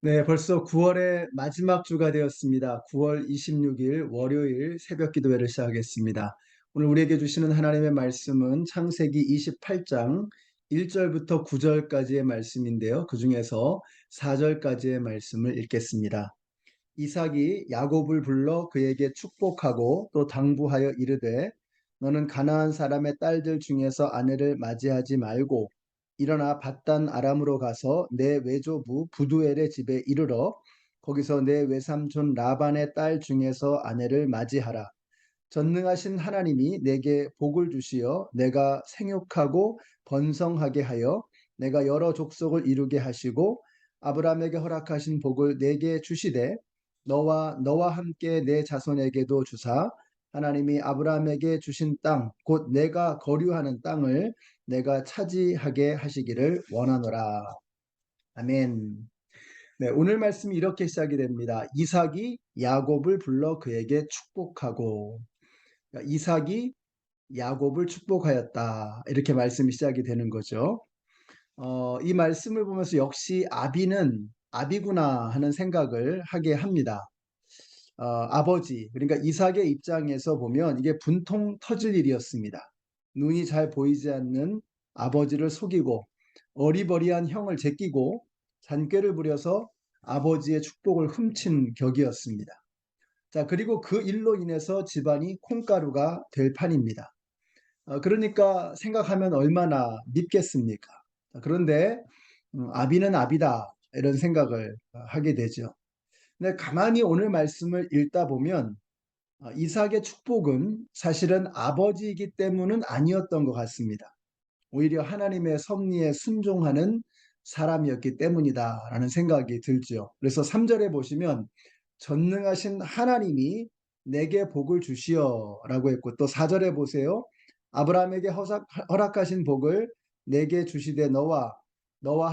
네, 벌써 9월의 마지막 주가 되었습니다. 9월 26일 월요일 새벽 기도회를 시작하겠습니다. 오늘 우리에게 주시는 하나님의 말씀은 창세기 28장 1절부터 9절까지의 말씀인데요. 그 중에서 4절까지의 말씀을 읽겠습니다. 이삭이 야곱을 불러 그에게 축복하고 또 당부하여 이르되 너는 가나안 사람의 딸들 중에서 아내를 맞이하지 말고 일어나 밧단 아람으로 가서 내 외조부 부두엘의 집에 이르러 거기서 내 외삼촌 라반의 딸 중에서 아내를 맞이하라. 전능하신 하나님이 내게 복을 주시어 내가 생육하고 번성하게 하여 내가 여러 족속을 이루게 하시고 아브라함에게 허락하신 복을 내게 주시되 너와 함께 내 자손에게도 주사 하나님이 아브라함에게 주신 땅 곧 내가 거류하는 땅을 내가 차지하게 하시기를 원하노라. 아멘. 네, 오늘 말씀이 이렇게 시작이 됩니다. 이삭이 야곱을 불러 그에게 축복하고, 이삭이 야곱을 축복하였다. 이렇게 말씀이 시작이 되는 거죠. 이 말씀을 보면서 역시 아비구나 하는 생각을 하게 합니다. 아버지, 그러니까 이삭의 입장에서 보면 이게 분통 터질 일이었습니다. 눈이 잘 보이지 않는 아버지를 속이고 어리버리한 형을 제끼고 잔꾀를 부려서 아버지의 축복을 훔친 격이었습니다. 자, 그리고 그 일로 인해서 집안이 콩가루가 될 판입니다. 그러니까 생각하면 얼마나 밉겠습니까? 그런데 아비는 아비다 이런 생각을 하게 되죠. 근데 가만히 오늘 말씀을 읽다 보면 이삭의 축복은 사실은 아버지이기 때문은 아니었던 것 같습니다. 오히려 하나님의 섭리에 순종하는 사람이었기 때문이다라는 생각이 들죠. 그래서 3절에 보시면 전능하신 하나님이 내게 복을 주시어라고 했고 또 4절에 보세요. 아브라함에게 허락하신 복을 내게 주시되 너와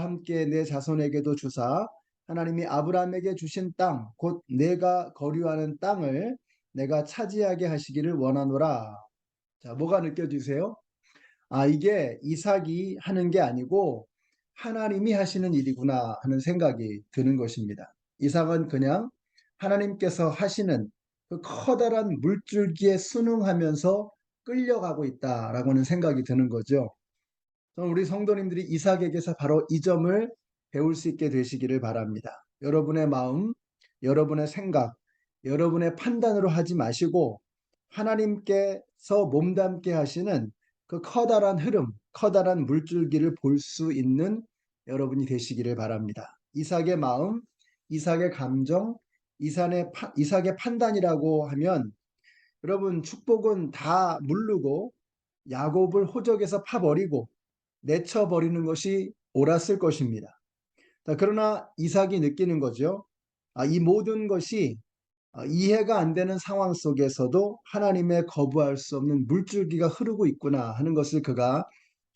함께 내 자손에게도 주사 하나님이 아브라함에게 주신 땅 곧 내가 거류하는 땅을 내가 차지하게 하시기를 원하노라. 자, 뭐가 느껴지세요? 이게 이삭이 하는 게 아니고 하나님이 하시는 일이구나 하는 생각이 드는 것입니다. 이삭은 그냥 하나님께서 하시는 그 커다란 물줄기에 순응하면서 끌려가고 있다라고 하는 생각이 드는 거죠. 저는 우리 성도님들이 이삭에게서 바로 이 점을 배울 수 있게 되시기를 바랍니다. 여러분의 마음, 여러분의 생각, 여러분의 판단으로 하지 마시고 하나님께서 몸담게 하시는 그 커다란 흐름, 커다란 물줄기를 볼 수 있는 여러분이 되시기를 바랍니다. 이삭의 마음, 이삭의 감정, 이삭의 판단이라고 하면 여러분 축복은 다 무르고 야곱을 호적에서 파버리고 내쳐버리는 것이 옳았을 것입니다. 그러나 이삭이 느끼는 거죠. 이 모든 것이 이해가 안 되는 상황 속에서도 하나님의 거부할 수 없는 물줄기가 흐르고 있구나 하는 것을 그가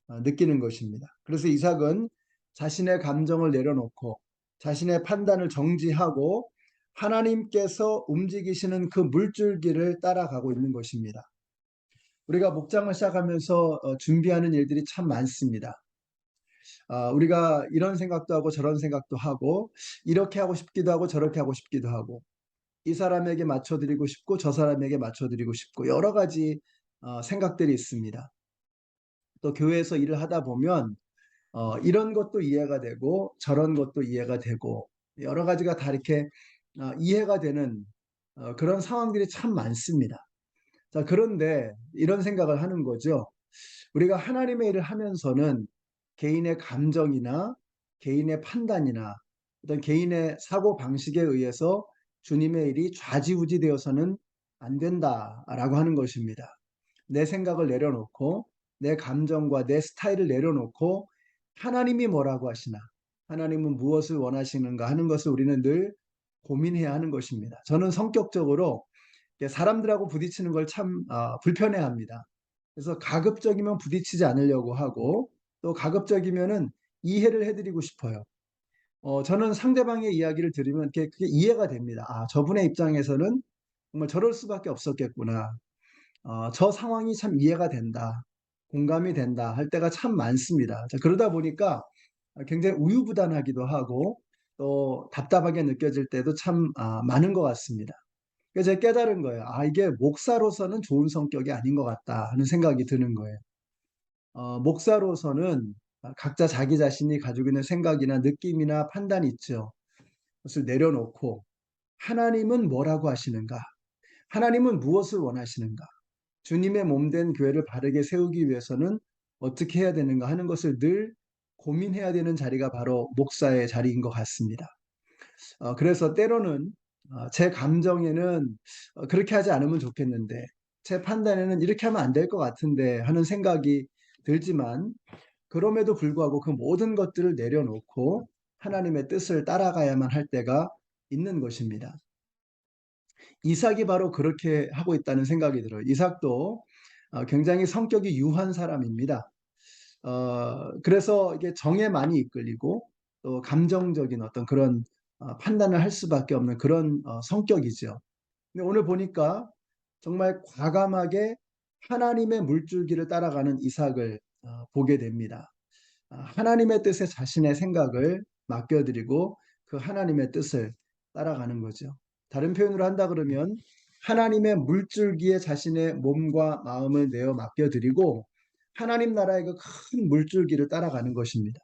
느끼는 것입니다. 그래서 이삭은 자신의 감정을 내려놓고 자신의 판단을 정지하고 하나님께서 움직이시는 그 물줄기를 따라가고 있는 것입니다. 우리가 목장을 시작하면서 준비하는 일들이 참 많습니다. 우리가 이런 생각도 하고 저런 생각도 하고 이렇게 하고 싶기도 하고 저렇게 하고 싶기도 하고 이 사람에게 맞춰드리고 싶고 저 사람에게 맞춰드리고 싶고 여러 가지 생각들이 있습니다. 또 교회에서 일을 하다 보면 이런 것도 이해가 되고 저런 것도 이해가 되고 여러 가지가 다 이렇게 이해가 되는 그런 상황들이 참 많습니다. 자, 그런데 이런 생각을 하는 거죠. 우리가 하나님의 일을 하면서는 개인의 감정이나 개인의 판단이나 어떤 개인의 사고 방식에 의해서 주님의 일이 좌지우지 되어서는 안 된다라고 하는 것입니다. 내 생각을 내려놓고 내 감정과 내 스타일을 내려놓고 하나님이 뭐라고 하시나, 하나님은 무엇을 원하시는가 하는 것을 우리는 늘 고민해야 하는 것입니다. 저는 성격적으로 사람들하고 부딪히는 걸 참 불편해합니다. 그래서 가급적이면 부딪히지 않으려고 하고 또 가급적이면은 이해를 해드리고 싶어요. 저는 상대방의 이야기를 들으면 그게 이해가 됩니다. 저분의 입장에서는 정말 저럴 수밖에 없었겠구나. 저 상황이 참 이해가 된다. 공감이 된다 할 때가 참 많습니다. 자, 그러다 보니까 굉장히 우유부단하기도 하고 또 답답하게 느껴질 때도 참 많은 것 같습니다. 그래서 제가 깨달은 거예요. 이게 목사로서는 좋은 성격이 아닌 것 같다 하는 생각이 드는 거예요. 목사로서는 각자 자기 자신이 가지고 있는 생각이나 느낌이나 판단이 있죠. 그것을 내려놓고 하나님은 뭐라고 하시는가? 하나님은 무엇을 원하시는가? 주님의 몸된 교회를 바르게 세우기 위해서는 어떻게 해야 되는가 하는 것을 늘 고민해야 되는 자리가 바로 목사의 자리인 것 같습니다. 그래서 때로는 제 감정에는 그렇게 하지 않으면 좋겠는데, 제 판단에는 이렇게 하면 안 될 것 같은데 하는 생각이 들지만, 그럼에도 불구하고 그 모든 것들을 내려놓고 하나님의 뜻을 따라가야만 할 때가 있는 것입니다. 이삭이 바로 그렇게 하고 있다는 생각이 들어요. 이삭도 굉장히 성격이 유한 사람입니다. 그래서 이게 정에 많이 이끌리고 또 감정적인 어떤 그런 판단을 할 수밖에 없는 그런 성격이죠. 근데 오늘 보니까 정말 과감하게 하나님의 물줄기를 따라가는 이삭을 보게 됩니다. 하나님의 뜻에 자신의 생각을 맡겨드리고 그 하나님의 뜻을 따라가는 거죠. 다른 표현으로 한다 그러면 하나님의 물줄기에 자신의 몸과 마음을 내어 맡겨드리고 하나님 나라의 그 큰 물줄기를 따라가는 것입니다.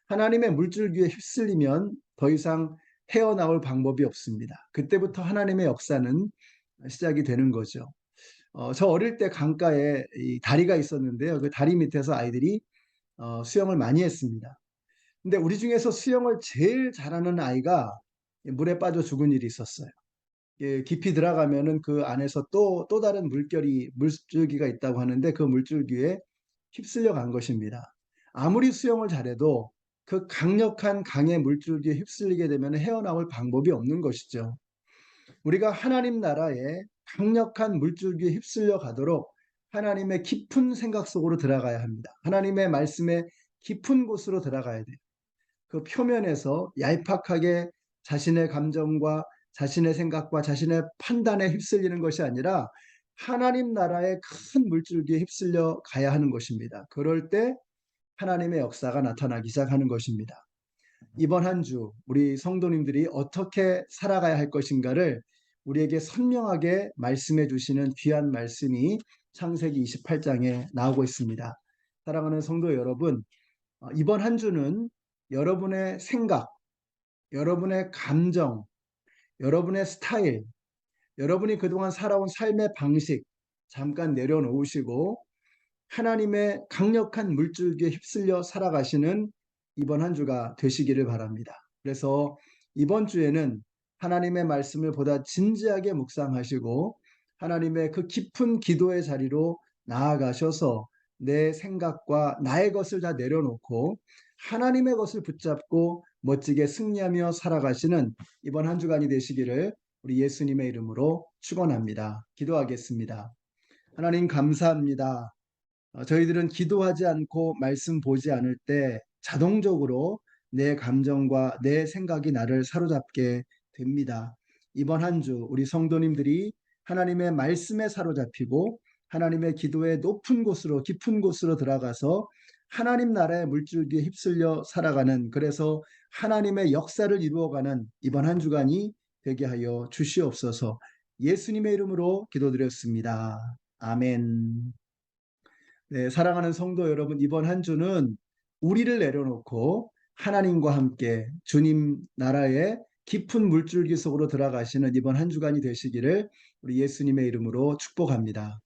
하나님의 물줄기에 휩쓸리면 더 이상 헤어나올 방법이 없습니다. 그때부터 하나님의 역사는 시작이 되는 거죠. 저 어릴 때 강가에 이 다리가 있었는데요. 그 다리 밑에서 아이들이 수영을 많이 했습니다. 근데 우리 중에서 수영을 제일 잘하는 아이가 물에 빠져 죽은 일이 있었어요. 깊이 들어가면은 그 안에서 또 다른 물줄기가 있다고 하는데 그 물줄기에 휩쓸려 간 것입니다. 아무리 수영을 잘해도 그 강력한 강의 물줄기에 휩쓸리게 되면 헤어나올 방법이 없는 것이죠. 우리가 하나님 나라에 강력한 물줄기에 휩쓸려 가도록 하나님의 깊은 생각 속으로 들어가야 합니다. 하나님의 말씀에 깊은 곳으로 들어가야 돼요. 그 표면에서 얄팍하게 자신의 감정과 자신의 생각과 자신의 판단에 휩쓸리는 것이 아니라 하나님 나라의 큰 물줄기에 휩쓸려 가야 하는 것입니다. 그럴 때 하나님의 역사가 나타나기 시작하는 것입니다. 이번 한 주 우리 성도님들이 어떻게 살아가야 할 것인가를 우리에게 선명하게 말씀해 주시는 귀한 말씀이 창세기 28장에 나오고 있습니다. 사랑하는 성도 여러분, 이번 한 주는 여러분의 생각, 여러분의 감정, 여러분의 스타일, 여러분이 그동안 살아온 삶의 방식 잠깐 내려놓으시고 하나님의 강력한 물줄기에 휩쓸려 살아가시는 이번 한 주가 되시기를 바랍니다. 그래서 이번 주에는 하나님의 말씀을 보다 진지하게 묵상하시고 하나님의 그 깊은 기도의 자리로 나아가셔서 내 생각과 나의 것을 다 내려놓고 하나님의 것을 붙잡고 멋지게 승리하며 살아가시는 이번 한 주간이 되시기를 우리 예수님의 이름으로 축원합니다. 기도하겠습니다. 하나님 감사합니다. 저희들은 기도하지 않고 말씀 보지 않을 때 자동적으로 내 감정과 내 생각이 나를 사로잡게 됩니다. 이번 한 주 우리 성도님들이 하나님의 말씀에 사로잡히고 하나님의 기도의 높은 곳으로 깊은 곳으로 들어가서 하나님 나라의 물줄기에 휩쓸려 살아가는, 그래서 하나님의 역사를 이루어가는 이번 한 주간이 되게 하여 주시옵소서. 예수님의 이름으로 기도드렸습니다. 아멘. 네, 사랑하는 성도 여러분, 이번 한 주는 우리를 내려놓고 하나님과 함께 주님 나라의 깊은 물줄기 속으로 들어가시는 이번 한 주간이 되시기를 우리 예수님의 이름으로 축복합니다.